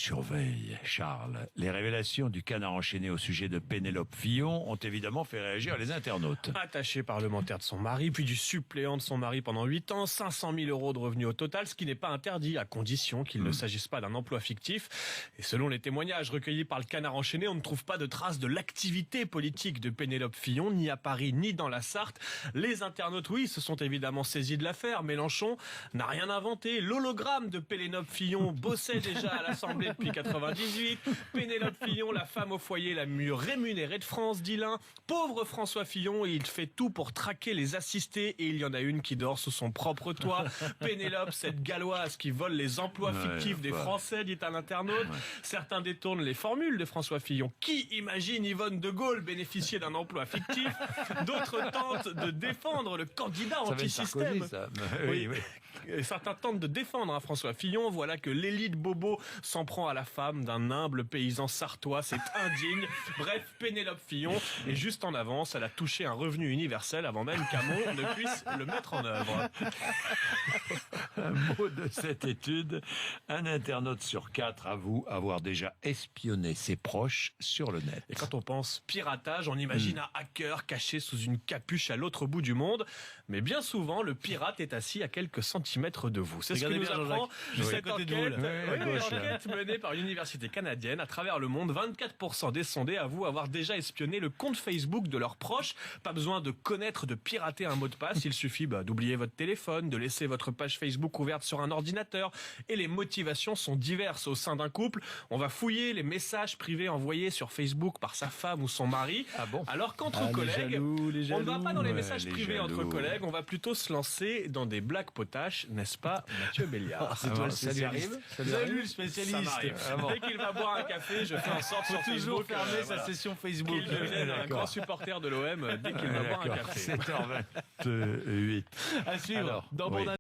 surveille, Charles. Les révélations du Canard enchaîné au sujet de Pénélope Fillon ont évidemment fait réagir les internautes. Attaché parlementaire de son mari, puis du suppléant de son mari pendant 8 ans, 500 000 euros de revenus au total, ce qui n'est pas interdit, à condition qu'il ne s'agisse pas d'un emploi fictif. Et selon les témoignages recueillis par le Canard enchaîné, on ne trouve pas de traces de l'activité politique de Pénélope Fillon, ni à Paris, ni dans la Sarthe. Les internautes, oui, se sont évidemment saisis de l'affaire. Mélenchon n'a rien inventé. L'hologramme de Pénélope Fillon bossait déjà à l'Assemblée depuis 98. Pénélope Fillon, la femme au foyer la mieux rémunérée de France, dit l'un. Pauvre François Fillon, il fait tout pour traquer les assistés et il y en a une qui dort sous son propre toit. Pénélope, cette galloise qui vole les emplois fictifs des Français, dit un internaute. Certains détournent les formules de François Fillon. Qui imagine Yvonne de Gaulle bénéficier d'un emploi fictif? D'autres tentent de défendre le candidat anti-système. Oui. Certains tentent de défendre François Fillon. Voilà que l'élite bobo s'en prend à la femme d'un humble paysan sartois. C'est indigne. Bref, Pénélope Fillon est juste en avance. Elle a touché un revenu universel avant même qu'Hamon ne puisse le mettre en œuvre. Un mot de cette étude. Un internaute sur 4 avoue avoir déjà espionné ses proches sur le net. Et quand on pense piratage, on imagine un hacker caché sous une capuche à l'autre bout du monde. Mais bien souvent, le pirate est assis à quelques centimètres de vous. C'est ce que nous apprend cette enquête, enquête menée par l'université canadienne. À travers le monde, 24% des sondés avouent avoir déjà espionné le compte Facebook de leurs proches. Pas besoin de connaître, de pirater un mot de passe. Il suffit d'oublier votre téléphone, de laisser votre page Facebook ouverte sur un ordinateur. Et les motivations sont diverses au sein d'un couple. On va fouiller les messages privés envoyés sur Facebook par sa femme ou son mari. Alors qu'entre collègues, on ne va pas dans les messages privés entre collègues. On va plutôt se lancer dans des blagues potaches, n'est-ce pas, Mathieu Béliard? C'est toi le spécialiste. Vous avez lu le spécialiste? Dès qu'il va boire un café, je fais en sorte sur toujours Facebook fermer sa session Facebook. qu'il devienne un grand supporter de l'OM dès qu'il va boire un café. 7h28. À suivre. Alors, Dans oui. Bourdin.